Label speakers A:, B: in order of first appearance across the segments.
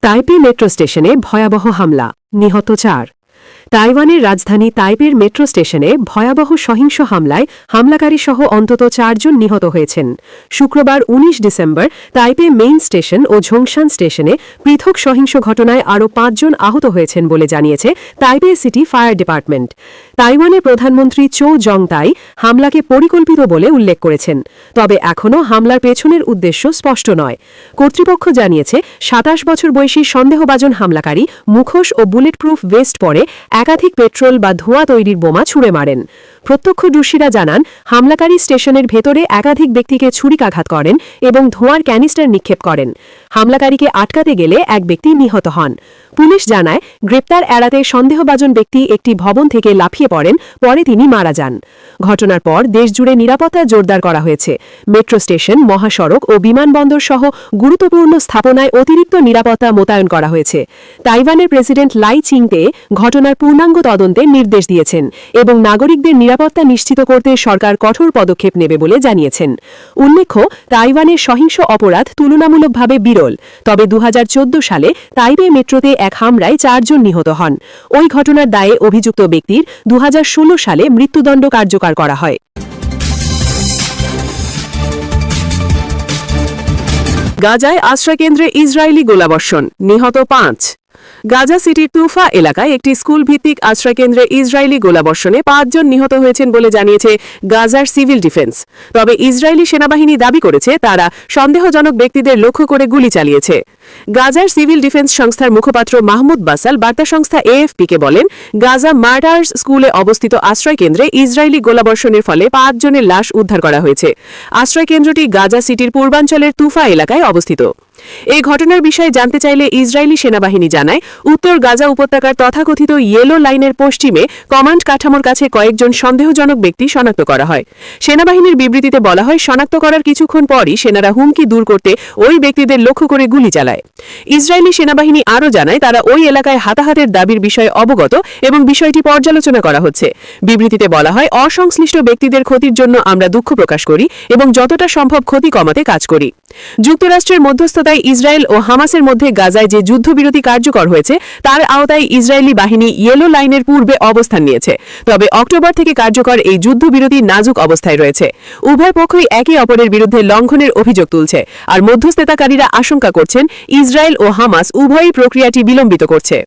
A: তাইপে metro স্টেশনে ভয়াবহ হামলা, নিহত 4। তাইওয়ানের রাজধানী তাইপের মেট্রো স্টেশনে ভয়াবহ সহিংস হামলায় হামলাকারীসহ অন্তত 4 জন নিহত হয়েছেন। শুক্রবার 19 ডিসেম্বর তাইপে মেইন স্টেশন ও ঝোংশান স্টেশনে পৃথক সহিংস ঘটনায় আরও 5 জন আহত হয়েছেন বলে জানিয়েছে তাইপে সিটি ফায়ার ডিপার্টমেন্ট। তাইওয়ানের প্রধানমন্ত্রী চৌ জং তাই হামলাকে পরিকল্পিত বলে উল্লেখ করেছেন, তবে এখনও হামলার পেছনের উদ্দেশ্য স্পষ্ট নয়। কর্তৃপক্ষ জানিয়েছে 27 বছর বয়সী সন্দেহভাজন হামলাকারী মুখোশ ও বুলেট প্রুফ ভেস্ট পরে একাধিক পেট্রোল বা ধোঁয়া তৈরির বোমা ছুড়ে মারেন। প্রত্যক্ষদর্শীরা জানান, হামলাকারী স্টেশনের ভেতরে একাধিক ব্যক্তিকে ছুরিকাঘাত করেন এবং ধোঁয়ার ক্যানিস্টার নিক্ষেপ করেন। হামলাকারীকে আটকাতে গেলে এক ব্যক্তি নিহত হন। পুলিশ জানায়, গ্রেপ্তার এড়াতে সন্দেহভাজন ব্যক্তি একটি ভবন থেকে লাফিয়ে পড়েন, পরে তিনি মারা যান। ঘটনার পর দেশজুড়ে নিরাপত্তা জোরদার করা হয়েছে। মেট্রো স্টেশন, মহাসড়ক ও বিমানবন্দর সহ গুরুত্বপূর্ণ স্থাপনায় অতিরিক্ত নিরাপত্তা মোতায়েন করা হয়েছে। তাইওয়ানের প্রেসিডেন্ট লাই চিং-তে ঘটনার পূর্ণাঙ্গ তদন্তে নির্দেশ দিয়েছেন এবং নাগরিকদের নিরাপত্তা নিশ্চিত করতে সরকার কঠোর পদক্ষেপ নেবে বলে জানিয়েছেন। উল্লেখ্য, তাইওয়ানের সহিংস অপরাধ তুলনামূলকভাবে বিরল, তবে 2014 সালে তাইপে মেট্রোতে এক হামলায় 4 জন নিহত হন। ওই ঘটনার দায়ে অভিযুক্ত ব্যক্তির 2016 সালে মৃত্যুদণ্ড কার্যকর করা হয়। গাজায় আশ্রয়কেন্দ্রে ইসরায়েলি গোলাবর্ষণ, নিহত 5। গাজা সিটির তুফা এলাকায় একটি স্কুল ভিত্তিক আশ্রয়কেন্দ্রে ইসরায়েলি গোলাবর্ষণে 5 জন নিহত হয়েছেন বলে জানিয়েছে গাজার সিভিল ডিফেন্স। তবে ইসরায়েলি সেনাবাহিনী দাবি করেছে তারা সন্দেহজনক ব্যক্তিদের লক্ষ্য করে গুলি চালিয়েছে। গাজার সিভিল ডিফেন্স সংস্থার মুখপাত্র মাহমুদ বাসাল বার্তা সংস্থা এএফপিকে বলেন, গাজা মার্টার্স স্কুলে অবস্থিত আশ্রয়কেন্দ্রে ইসরায়েলি গোলাবর্ষণের ফলে 5 জনের লাশ উদ্ধার করা হয়েছে। আশ্রয়কেন্দ্রটি গাজা সিটির পূর্বাঞ্চলের তুফা এলাকায় অবস্থিত। এই ঘটনার বিষয়ে জানতে চাইলে ইসরায়েলি সেনাবাহিনী জানায়, উত্তর গাজা উপত্যকার তথাকথিত ইয়েলো লাইনের পশ্চিমে কমান্ড কাঠামোর কাছে কয়েকজন সন্দেহজনক ব্যক্তি শনাক্ত করা হয়। সেনাবাহিনীর বিবৃতিতে বলা হয়, শনাক্ত করার কিছুক্ষণ পরই সেনারা হুমকি দূর করতে ওই ব্যক্তিদের লক্ষ্য করে গুলি চালায়। ইসরায়েলি সেনাবাহিনী আরও জানায়, তারা ওই এলাকায় হাতাহাতের দাবির বিষয়ে অবগত এবং বিষয়টি পর্যালোচনা করা হচ্ছে। বিবৃতিতে বলা হয়, অসংশ্লিষ্ট ব্যক্তিদের ক্ষতির জন্য আমরা দুঃখ প্রকাশ করি এবং যতটা সম্ভব ক্ষতি কমাতে কাজ করি। যুক্তরাষ্ট্রের মধ্যস্থতায় ইসরায়েল ও হামাসের মধ্যে গাজায় যে যুদ্ধবিরতি কার্যকর হয়েছে তার আওতায় ইসরায়েলি বাহিনী ইয়েলো লাইনের পূর্বে অবস্থান নিয়েছে। তবে অক্টোবর থেকে কার্যকর এই যুদ্ধবিরতি নাজুক অবস্থায় রয়েছে। উভয় পক্ষই একে অপরের বিরুদ্ধে লঙ্ঘনের অভিযোগ তুলছে, আর মধ্যস্থতাকারীরা আশঙ্কা করছেন ইসরায়েল ও হামাস উভয়ই প্রক্রিয়াটি বিলম্বিত করছে।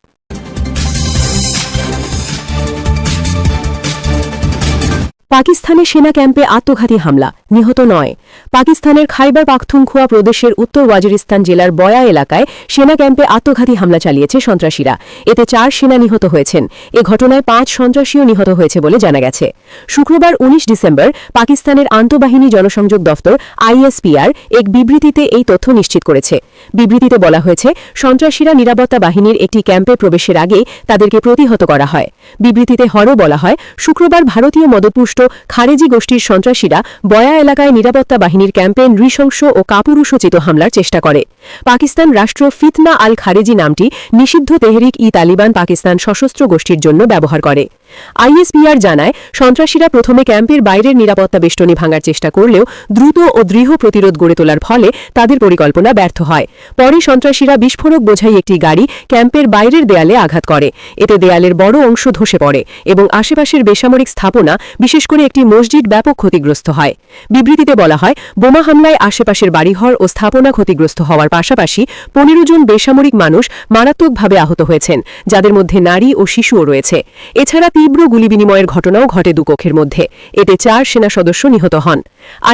A: পাকিস্তানে সেনা ক্যাম্পে আত্মঘাতী হামলা, নিহত 9। পাকিস্তানের খাইবার পাখতুনখোয়া প্রদেশের উত্তর ওয়াজিরিস্তান জেলার বয়া এলাকায় সেনা ক্যাম্পে আত্মঘাতী হামলা চালিয়েছে সন্ত্রাসীরা। এতে 4 সেনা নিহত হয়েছেন। এ ঘটনায় 5 সন্ত্রাসীও নিহত হয়েছে বলে জানা গেছে। শুক্রবার 19 ডিসেম্বর পাকিস্তানের আন্তঃবাহিনী জনসংযোগ দফতর ISPR এক বিবৃতিতে এই তথ্য নিশ্চিত করেছে। বিবৃতিতে বলা হয়েছে, সন্ত্রাসীরা নিরাপত্তা বাহিনীর একটি ক্যাম্পে প্রবেশের আগে তাদেরকে প্রতিহত করা হয়। বিবৃতিতে হরও বলা হয়, শুক্রবার ভারতীয় মদতপুষ্ট খারেজি গোষ্ঠীর সন্ত্রাসীরা বয়া এলাকায় নিরাপত্তা বাহিনীর ক্যাম্পে নৃশংস ও কাপুরুষোচিত হামলার চেষ্টা করে। পাকিস্তান রাষ্ট্র ফিতনা আল খারেজি নামটি নিষিদ্ধ তেহরিক-ই-তালিবান পাকিস্তান সশস্ত্র গোষ্ঠীর জন্য ব্যবহার করে। ISPR জানায়, সন্ত্রাসীরা প্রথমে ক্যাম্পের বাইরের নিরাপত্তা বেষ্টনী ভাঙার চেষ্টা করলেও দ্রুত ও দৃঢ় প্রতিরোধ গড়ে তোলার ফলে তাদের পরিকল্পনা ব্যর্থ হয়। পরে সন্ত্রাসীরা বিস্ফোরক বোঝাই একটি গাড়ি ক্যাম্পের বাইরের দেয়ালে আঘাত করে। এতে দেয়ালের বড় অংশ ধসে পড়ে এবং আশেপাশের বেসামরিক স্থাপনা, বিশেষ করে একটি মসজিদ ব্যাপক ক্ষতিগ্রস্ত হয়। বিবৃতিতে বলা হয়, বোমা হামলায় আশেপাশের বাড়িঘর ও স্থাপনা ক্ষতিগ্রস্ত হওয়ার পাশাপাশি 15 জন বেসামরিক মানুষ মারাত্মকভাবে আহত হয়েছেন, যাদের মধ্যে নারী ও শিশুও রয়েছে। এছাড়া তীব্র গুলি বিনিময়ের ঘটনাও ঘটে দুপক্ষের মধ্যে। এতে 4 সেনা সদস্য নিহত হন।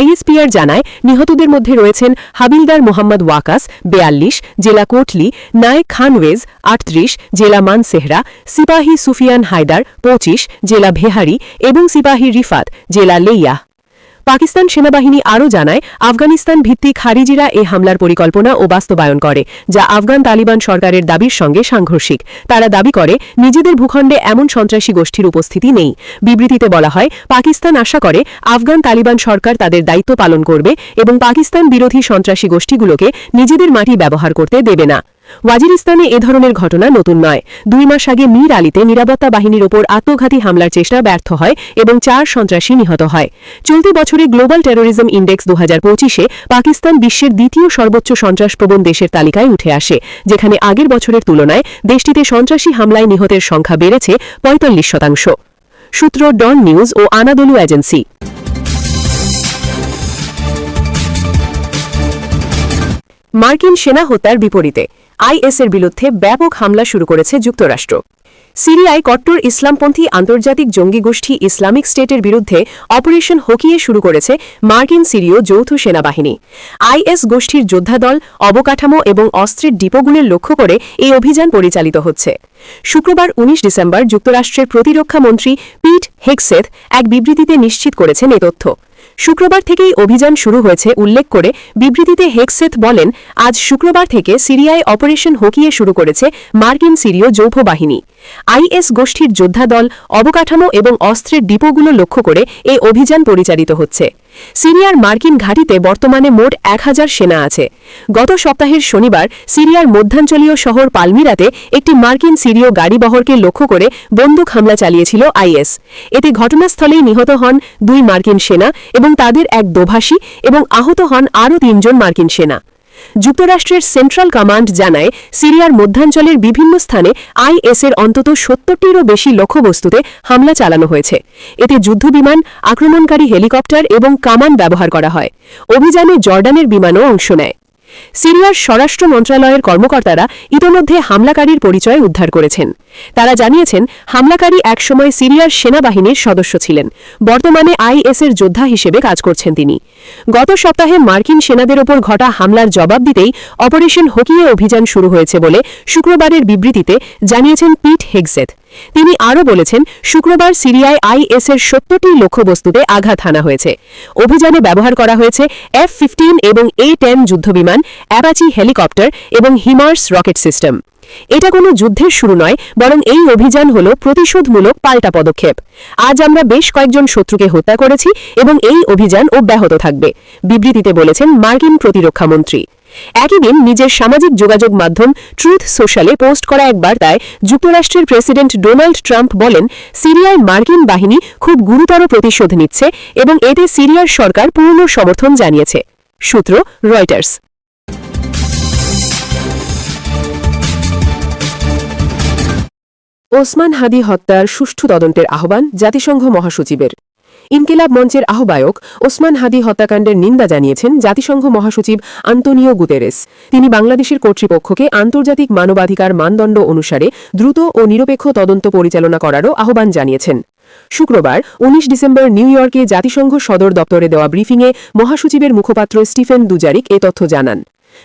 A: ISPR জানায়, নিহতদের মধ্যে রয়েছেন হাবিলদার মোহাম্মদ ওয়াকাস 42, জেলা কোটলি, নায়েক খানওয়েজ 38, জেলা মানসেহরা, সিপাহী সুফিয়ান হায়দার 25, জেলা ভেহারি এবং সিপাহী রিফাত, জেলা লেইয়া। পাকিস্তান সেনাবাহিনী আরও জানায়, আফগানিস্তান ভিত্তিক খারিজিরা এ হামলার পরিকল্পনা ও বাস্তবায়ন করে, যা আফগান তালিবান সরকারের দাবির সঙ্গে সাংঘর্ষিক। তারা দাবি করে, নিজেদের ভূখণ্ডে এমন সন্ত্রাসী গোষ্ঠীর উপস্থিতি নেই। বিবৃতিতে বলা হয়, পাকিস্তান আশা করে আফগান তালিবান সরকার তাদের দায়িত্ব পালন করবে এবং পাকিস্তান বিরোধী সন্ত্রাসী গোষ্ঠীগুলোকে নিজেদের মাটি ব্যবহার করতে দেবে না। ওয়াজিরিস্তানে এ ধরনের ঘটনা নতুন নয়। 2 মাস আগে মীর আলীতে নিরাপত্তা বাহিনীর ওপর আত্মঘাতী হামলার চেষ্টা ব্যর্থ হয় এবং 4 সন্ত্রাসী নিহত হয়। চলতি বছরে গ্লোবাল টেরোরিজম ইন্ডেক্স 2025-এ পাকিস্তান বিশ্বের দ্বিতীয় সর্বোচ্চ সন্ত্রাসপ্রবণ দেশের তালিকায় উঠে আসে, যেখানে আগের বছরের তুলনায় দেশটিতে সন্ত্রাসী হামলায় নিহতের সংখ্যা বেড়েছে 45%। সূত্র ডন নিউজ ও আনাদোলু এজেন্সি। মার্কিন সেনা হত্যার বিপরীতে আইএসের বিরুদ্ধে ব্যাপক হামলা শুরু করেছে যুক্তরাষ্ট্র। সিরিয়ায় কট্টর ইসলামপন্থী আন্তর্জাতিক জঙ্গি গোষ্ঠী ইসলামিক স্টেটের বিরুদ্ধে অপারেশন হকিয়ে শুরু করেছে মার্কিন সিরীয় যৌথ সেনাবাহিনী। আইএস গোষ্ঠীর যোদ্ধাদল, অবকাঠামো এবং অস্ত্রের ডিপোগুলির লক্ষ্য করে এই অভিযান পরিচালিত হচ্ছে। শুক্রবার 19 ডিসেম্বর যুক্তরাষ্ট্রের প্রতিরক্ষা মন্ত্রী পিট হেগসেথ এক বিবৃতিতে নিশ্চিত করেছেন এ তথ্য। শুক্রবার থেকেই অভিযান শুরু হয়েছে উল্লেখ করে বিবৃতিতে হেগসেথ বলেন, আজ শুক্রবার থেকে সিরিয়ায় অপারেশন হকিয়ে শুরু করেছে মার্কিন সিরীয় যৌথ বাহিনী। আইএস গোষ্ঠীর যোদ্ধাদল, অবকাঠামো এবং অস্ত্রের ডিপোগুলো লক্ষ্য করে এই অভিযান পরিচালিত হচ্ছে। সিরিয়ার মার্কিন ঘাঁটিতে বর্তমানে মোট 1000 সেনা আছে। গত সপ্তাহের শনিবার সিরিয়ার মধ্যাঞ্চলীয় শহর পালমিরাতে একটি মার্কিন সিরীয় গাড়িবহরকে লক্ষ্য করে বন্দুক হামলা চালিয়েছিল আইএস। এতে ঘটনাস্থলেই নিহত হন 2 মার্কিন সেনা এবং তাদের এক দোভাষী এবং আহত হন আরও 3 জন মার্কিন সেনা। যুক্তরাষ্ট্রের সেন্ট্রাল কমান্ড জানায়, সিরিয়ার মধ্যাঞ্চলের বিভিন্ন স্থানে আইএসের অন্তত 70টিরও বেশি লক্ষ্যবস্তুতে হামলা চালানো হয়েছে। এতে যুদ্ধবিমান, আক্রমণকারী হেলিকপ্টার এবং কামান ব্যবহার করা হয়। অভিযানে জর্ডানের বিমানও অংশ নেয়। সিরিয়ার স্বরাষ্ট্র মন্ত্রণালয়ের কর্মকর্তারা ইতোমধ্যে হামলাকারীর পরিচয় উদ্ধার করেছেন। তারা জানিয়েছেন, হামলাকারী একসময় সিরিয়ার সেনাবাহিনীর সদস্য ছিলেন। বর্তমানে আইএসের যোদ্ধা হিসেবে কাজ করছেন তিনি। গত সপ্তাহে মার্কিন সেনাদের ওপর ঘটা হামলার জবাব দিতেই অপারেশন হকিয়ে অভিযান শুরু হয়েছে বলে শুক্রবারের বিবৃতিতে জানিয়েছেন পিট হেগসেথ। তিনি আরও বলেছেন, শুক্রবার সিরিয়ায় আইএসের 70টি লক্ষ্যবস্তুতে আঘাত হানা হয়েছে। অভিযানে ব্যবহার করা হয়েছে F-15 এবং A-10 যুদ্ধবিমান, অ্যাপাচি হেলিকপ্টার এবং হিমার্স রকেট সিস্টেম। এটা কোনো যুদ্ধের শুরু নয়, বরং এই অভিযান হল প্রতিশোধমূলক পাল্টা পদক্ষেপ। আজ আমরা বেশ কয়েকজন শত্রুকে হত্যা করেছি এবং এই অভিযান অব্যাহত থাকবে, বিবৃতিতে বলেছেন মার্কিন প্রতিরক্ষা মন্ত্রী। একই দিন নিজের সামাজিক যোগাযোগ মাধ্যম ট্রুথ সোশ্যালে পোস্ট করা এক বার্তায় যুক্তরাষ্ট্রের প্রেসিডেন্ট ডোনাল্ড ট্রাম্প বলেন, সিরিয়ায় মার্কিন বাহিনী খুব গুরুতর প্রতিশোধ নিচ্ছে এবং এতে সিরিয়ার সরকার পূর্ণ সমর্থন জানিয়েছে। সূত্র রয়টার্স। ওসমান হাদি হত্যার সুষ্ঠু তদন্তের আহ্বান জাতিসংঘ মহাসচিবের। ইনকিলাব মঞ্চের আহ্বায়ক ওসমান হাদি হত্যাকাণ্ডের নিন্দা জানিয়েছেন জাতিসংঘ মহাসচিব আন্তোনিও গুতেরেস। তিনি বাংলাদেশের কর্তৃপক্ষকে আন্তর্জাতিক মানবাধিকার মানদণ্ড অনুসারে দ্রুত ও নিরপেক্ষ তদন্ত পরিচালনা করারও আহ্বান জানিয়েছেন। শুক্রবার 19 ডিসেম্বর নিউ ইয়র্কে জাতিসংঘ সদর দপ্তরে দেওয়া ব্রিফিংয়ে মহাসচিবের মুখপাত্র স্টিফেন দুজারিক এ তথ্য জানান।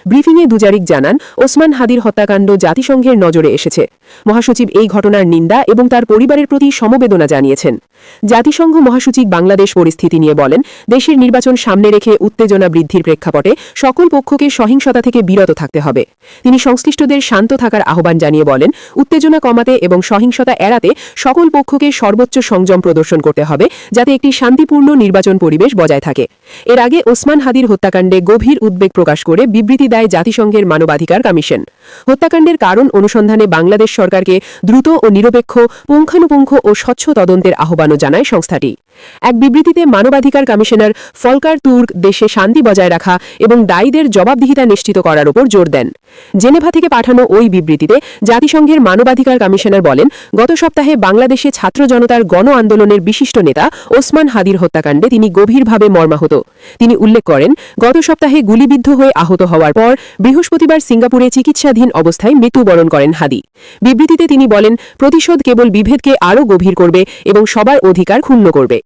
A: ব্রিফিংয়ে দুজারিক জানান, ওসমান হাদির হত্যাকাণ্ড জাতিসংঘের নজরে এসেছে। মহাসচিব এই ঘটনার নিন্দা এবং তার পরিবারের প্রতি সমবেদনা জানিয়েছেন। জাতিসংঘ মহাসচিব বাংলাদেশ পরিস্থিতি নিয়ে বলেন, দেশের নির্বাচন সামনে রেখে উত্তেজনা বৃদ্ধির প্রেক্ষাপটে সকল পক্ষকে সহিংসতা থেকে বিরত থাকতে হবে। তিনি সংশ্লিষ্টদের শান্ত থাকার আহ্বান জানিয়ে বলেন, উত্তেজনা কমাতে এবং সহিংসতা এড়াতে সকল পক্ষকে সর্বোচ্চ সংযম প্রদর্শন করতে হবে, যাতে একটি শান্তিপূর্ণ নির্বাচন পরিবেশ বজায় থাকে। এর আগে ওসমান হাদির হত্যাকাণ্ডে গভীর উদ্বেগ প্রকাশ করে বিবৃতি দেয় জাতিসংঘের মানবাধিকার কমিশন। হত্যাকাণ্ডের কারণ অনুসন্ধানে বাংলাদেশ সরকারকে দ্রুত ও নিরপেক্ষ, পুঙ্খানুপুঙ্খ ও স্বচ্ছ তদন্তের আহ্বানও জানায় সংস্থাটি। এক বিবৃতিতে মানবাধিকার কমিশনার ফলকার তুর্ক দেশে শান্তি বজায় রাখা এবং দায়ীদের জবাবদিহিতা নিশ্চিত করার উপর জোর দেন। জেনেভা থেকে পাঠানো ওই বিবৃতিতে জাতিসংঘের মানবাধিকার কমিশনার বলেন, গত সপ্তাহে বাংলাদেশে ছাত্র জনতার গণ আন্দোলনের বিশিষ্ট নেতা ওসমান হাদির হত্যাকাণ্ডে তিনি গভীরভাবে মর্মাহত। তিনি উল্লেখ করেন, গত সপ্তাহে গুলিবিদ্ধ হয়ে আহত হওয়ার পর বৃহস্পতিবার সিঙ্গাপুরে চিকিৎসাধীন অবস্থায় মৃত্যুবরণ করেন হাদি। বিবৃতিতে তিনি বলেন, প্রতিশোধ কেবল বিভেদকে আরও গভীর করবে এবং সবার অধিকার ক্ষুণ্ণ করবে।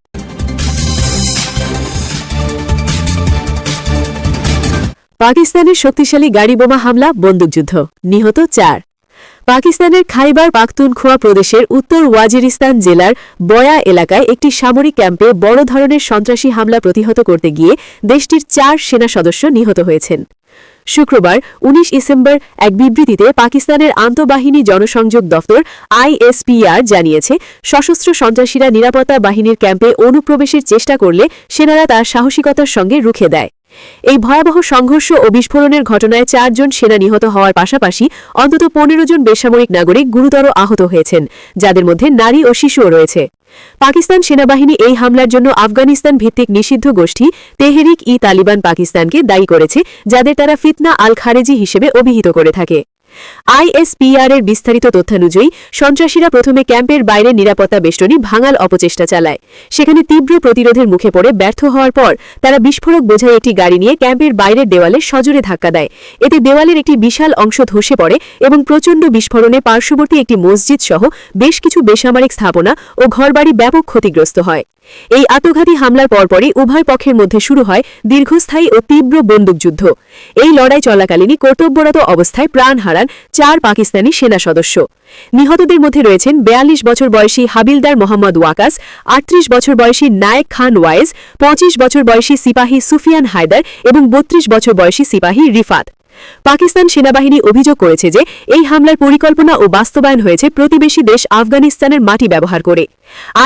A: পাকিস্তানের শক্তিশালী গাড়ি বোমা হামলা, বন্দুকযুদ্ধ, নিহত 4। পাকিস্তানের খাইবার পাখতুনখোয়া প্রদেশের উত্তর ওয়াজিরিস্তান জেলার বয়া এলাকায় একটি সামরিক ক্যাম্পে বড় ধরনের সন্ত্রাসী হামলা প্রতিহত করতে গিয়ে দেশটির 4 সেনা সদস্য নিহত হয়েছেন। শুক্রবার 19 ডিসেম্বর এক বিবৃতিতে পাকিস্তানের আন্তঃবাহিনী জনসংযোগ দফতর ISPR জানিয়েছে, সশস্ত্র সন্ত্রাসীরা নিরাপত্তা বাহিনীর ক্যাম্পে অনুপ্রবেশের চেষ্টা করলে সেনারা তা সাহসিকতার সঙ্গে রুখে দেয়। এই ভয়াবহ সংঘর্ষ ও বিস্ফোরণের ঘটনায় 4 জন সেনা নিহত হওয়ার পাশাপাশি অন্তত 15 জন বেসামরিক নাগরিক গুরুতর আহত হয়েছেন, যাদের মধ্যে নারী ও শিশুও রয়েছে। পাকিস্তান সেনাবাহিনী এই হামলার জন্য আফগানিস্তান ভিত্তিক নিষিদ্ধ গোষ্ঠী তেহরিক-ই-তালিবান পাকিস্তানকে দায়ী করেছে, যাদের তারা ফিতনা আল খারেজি হিসেবে অভিহিত করে থাকে। আইএসপিআর এর বিস্তারিত তথ্যানুযায়ী সন্ত্রাসীরা প্রথমে ক্যাম্পের বাইরে নিরাপত্তা বেষ্টনী ভাঙার অপচেষ্টা চালায়। সেখানে তীব্র প্রতিরোধের মুখে পড়ে ব্যর্থ হওয়ার পর তারা বিস্ফোরক বোঝাই একটি গাড়ি নিয়ে ক্যাম্পের বাইরের দেওয়ালে সজোরে ধাক্কা দেয়। এতে দেওয়ালের একটি বিশাল অংশ ধসে পড়ে এবং প্রচণ্ড বিস্ফোরণে পার্শ্ববর্তী একটি মসজিদ সহ বেশ কিছু বেসামরিক স্থাপনা ও ঘরবাড়ি ব্যাপক ক্ষতিগ্রস্ত হয়। এই আত্মঘাতী হামলার পরপরই উভয় পক্ষের মধ্যে শুরু হয় দীর্ঘস্থায়ী ও তীব্র বন্দুকযুদ্ধ। এই লড়াই চলাকালীনই কর্তব্যরত অবস্থায় প্রাণ হারান 4 পাকিস্তানি সেনা সদস্য। নিহতদের মধ্যে রয়েছেন 42 বছর বয়সী হাবিলদার মোহাম্মদ ওয়াকাস, 38 বছর বয়সী নায়েক খান ওয়াইজ, 25 বছর বয়সী সিপাহী সুফিয়ান হায়দার এবং 32 বছর বয়সী সিপাহী রিফাত। পাকিস্তান সেনাবাহিনী অভিযোগ করেছে যে এই হামলার পরিকল্পনা ও বাস্তবায়ন হয়েছে প্রতিবেশী দেশ আফগানিস্তানের মাটি ব্যবহার করে।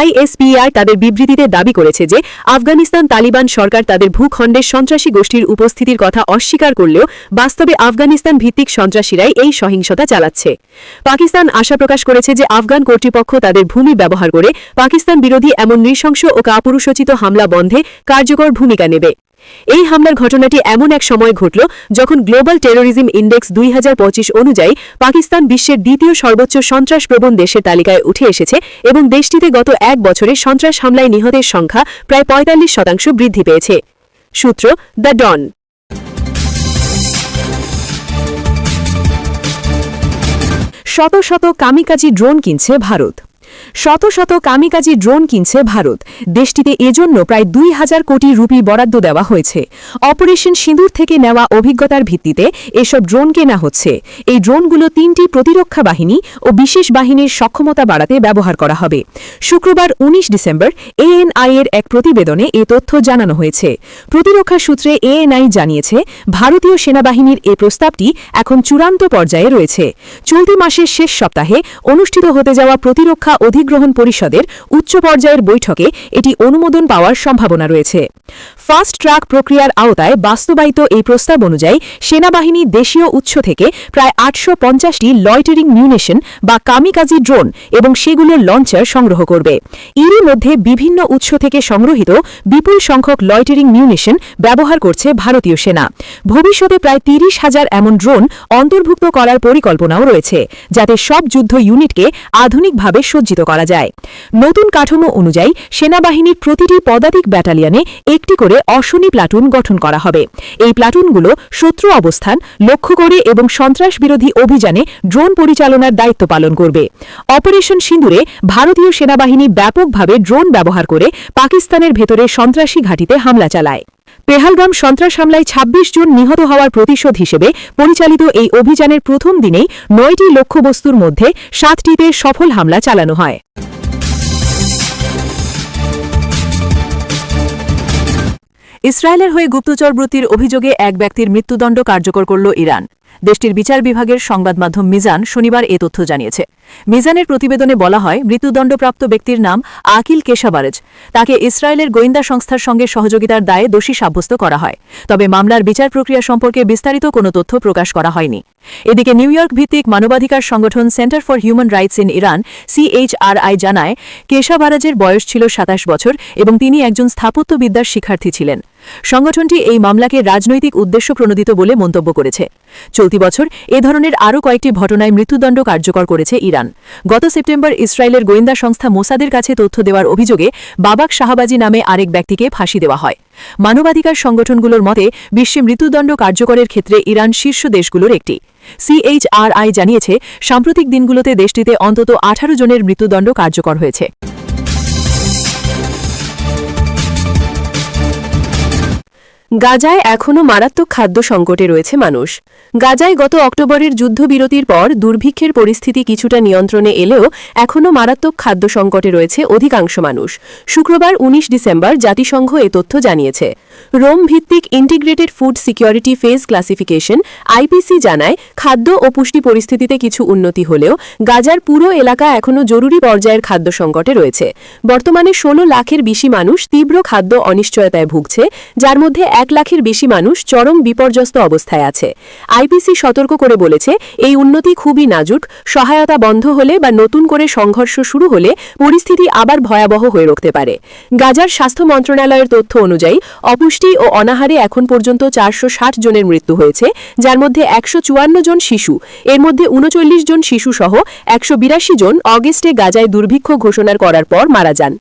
A: আইএসপিআর তাদের বিবৃতিতে দাবি করেছে যে আফগানিস্তান তালিবান সরকার তাদের ভূখণ্ডে সন্ত্রাসী গোষ্ঠীর উপস্থিতির কথা অস্বীকার করলেও বাস্তবে আফগানিস্তান ভিত্তিক সন্ত্রাসীরাই এই সহিংসতা চালাচ্ছে। পাকিস্তান আশা প্রকাশ করেছে যে আফগান কর্তৃপক্ষ তাদের ভূমি ব্যবহার করে পাকিস্তান বিরোধী এমন নৃশংস ও কাপুরুষোচিত হামলা বন্ধে কার্যকর ভূমিকা নেবে। এই হামলার ঘটনাটি এমন এক সময় ঘটল যখন গ্লোবাল টেরোরিজম ইন্ডেক্স 2025 অনুযায়ী পাকিস্তান বিশ্বের দ্বিতীয় সর্বোচ্চ সন্ত্রাসপ্রবণ দেশের তালিকায় উঠে এসেছে এবং দেশটিতে গত 1 বছরে সন্ত্রাস হামলায় নিহতের সংখ্যা প্রায় 45% বৃদ্ধি পেয়েছে। সূত্র দ্য ডন। শত শত কামিকাজি ড্রোন কিনছে ভারত। শত শত কামিকাজি ড্রোন কিনছে ভারত। দেশটিতে এজন্য প্রায় 2000 কোটি রুপি বরাদ্দ দেওয়া হয়েছে। অপারেশন সিঁদুর থেকে নেওয়া অভিজ্ঞতার ভিত্তিতে এসব ড্রোন কেনা হচ্ছে। এই ড্রোনগুলো 3টি প্রতিরক্ষা বাহিনী ও বিশেষ বাহিনীর সক্ষমতা বাড়াতে ব্যবহার করা হবে। শুক্রবার 19 ডিসেম্বর এএনআই এর এক প্রতিবেদনে এ তথ্য জানানো হয়েছে। প্রতিরক্ষা সূত্রে এএনআই জানিয়েছে, ভারতীয় সেনাবাহিনীর এ প্রস্তাবটি এখন চূড়ান্ত পর্যায়ে রয়েছে। চলতি মাসের শেষ সপ্তাহে অনুষ্ঠিত হতে যাওয়া প্রতিরক্ষা অধিগ্রহণ পরিষদের উচ্চ পর্যায়ের বৈঠকে এটি অনুমোদন পাওয়ার সম্ভাবনা রয়েছে। ফাস্ট ট্র্যাক প্রক্রিয়ার আওতায় বাস্তবায়িত এই প্রস্তাব অনুযায়ী সেনাবাহিনী দেশীয় উৎস থেকে প্রায় 850টি লয়টারিং মিউনিশন বা কামিকাজি ড্রোন এবং সেগুলোর লঞ্চার সংগ্রহ করবে। এরই মধ্যে বিভিন্ন উৎস থেকে সংগ্রহিত বিপুল সংখ্যক লয়টারিং মিউনিশন ব্যবহার করছে ভারতীয় সেনা। ভবিষ্যতে প্রায় 30,000 এমন ড্রোন অন্তর্ভুক্ত করার পরিকল্পনাও রয়েছে, যাতে সব যুদ্ধ ইউনিটকে আধুনিকভাবে সজ্জিত করা যায়। নতুন কাঠামো অনুযায়ী সেনাবাহিনীর প্রতিটি পদাতিক ব্যাটালিয়নে একটি করে অশ্বনী প্লাটুন গঠন করা হবে। এই প্লাটুনগুলো শত্রু অবস্থান লক্ষ্য করে এবং সন্ত্রাস বিরোধী অভিযানে ড্রোন পরিচালনার দায়িত্ব পালন করবে। অপারেশন সিঁদুরে ভারতীয় সেনাবাহিনী ব্যাপকভাবে ড্রোন ব্যবহার করে পাকিস্তানের ভেতরে সন্ত্রাসী ঘাঁটিতে হামলা চালায়। পেহালগাম সন্ত্রাস হামলায় 26 জন নিহত হওয়ার প্রতিশোধ হিসেবে পরিচালিত এই অভিযানের প্রথম দিনেই 9টি লক্ষ্যবস্তুর মধ্যে 7টিতে সফল হামলা চালানো হয়। ইসরায়েলের হয়ে গুপ্তচর বৃত্তির অভিযোগে এক ব্যক্তির মৃত্যুদণ্ড কার্যকর করল ইরান। দেশটির বিচার বিভাগের সংবাদ মাধ্যম মিজান শনিবার এ তথ্য জানিয়েছে। মিজানের প্রতিবেদনে বলা হয়, মৃত্যুদণ্ডপ্রাপ্ত ব্যক্তির নাম আকিল কেশাবারেজ। তাকে ইসরায়েলের গোয়েন্দা সংস্থার সঙ্গে সহযোগিতার দায়ে দোষী সাব্যস্ত করা হয়। তবে মামলার বিচার প্রক্রিয়া সম্পর্কে বিস্তারিত কোনো তথ্য প্রকাশ করা হয়নি। এদিকে নিউ ইয়র্ক ভিত্তিক মানবাধিকার সংগঠন centre for human rights in Iran CHRI জানায়, কেশাবারেজের বয়স ছিল 27 বছর এবং তিনি একজন স্থাপত্যবিদ্যার শিক্ষার্থী ছিলেন। সংগঠনটি এই মামলাকে রাজনৈতিক উদ্দেশ্য প্রণোদিত বলে মন্তব্য করেছে। চলতি বছর এ ধরনের আরও কয়েকটি ঘটনায় মৃত্যুদণ্ড কার্যকর করেছে ইরান। গত সেপ্টেম্বর ইসরায়েলের গোয়েন্দা সংস্থা মোসাদের কাছে তথ্য দেওয়ার অভিযোগে বাবাক শাহবাজি নামে আরেক ব্যক্তিকে ফাঁসি দেওয়া হয়। মানবাধিকার সংগঠনগুলোর মতে বিশ্বে মৃত্যুদণ্ড কার্যকরের ক্ষেত্রে ইরান শীর্ষ দেশগুলোর একটি। CHRI জানিয়েছে, সাম্প্রতিক দিনগুলোতে দেশটিতে অন্তত 18 জনের মৃত্যুদণ্ড কার্যকর হয়েছে। গাজায় এখনও মারাত্মক খাদ্য সংকটে রয়েছে মানুষ। গাজায় গত অক্টোবরের যুদ্ধবিরতির পর দুর্ভিক্ষের পরিস্থিতি কিছুটা নিয়ন্ত্রণে এলেও এখনও মারাত্মক খাদ্য সংকটে রয়েছে অধিকাংশ মানুষ। শুক্রবার 19 ডিসেম্বর জাতিসংঘ এ তথ্য জানিয়েছে। রোম ভিত্তিক integrated food security phase classification IPC জানায়, খাদ্য ও পুষ্টি পরিস্থিতিতে কিছু উন্নতি হলেও গাজার পুরো এলাকা এখনও জরুরি পর্যায়ের খাদ্য সংকটে রয়েছে। বর্তমানে 16 লাখের বেশি মানুষ তীব্র খাদ্য অনিশ্চয়তায় ভুগছে, যার মধ্যে লাখের বেশি মানুষ চরম বিপর্যস্ত অবস্থায় আছে। আইপিসি সতর্ক করে বলেছে, এই উন্নতি খুবই নাজুক, সহায়তা বন্ধ হলে বা নতুন করে সংঘর্ষ শুরু হলে পরিস্থিতি আবার ভয়াবহ হয়ে উঠতে পারে। গাজার স্বাস্থ্য মন্ত্রণালয়ের তথ্য অনুযায়ী অপুষ্টি ও অনাহারে এখন পর্যন্ত 460 জনের মৃত্যু হয়েছে, যার মধ্যে 154 জন শিশু। এর মধ্যে 39 জন শিশুসহ 182 জন অগস্টে গাজায় দুর্ভিক্ষ ঘোষণা করার পর মারা যান।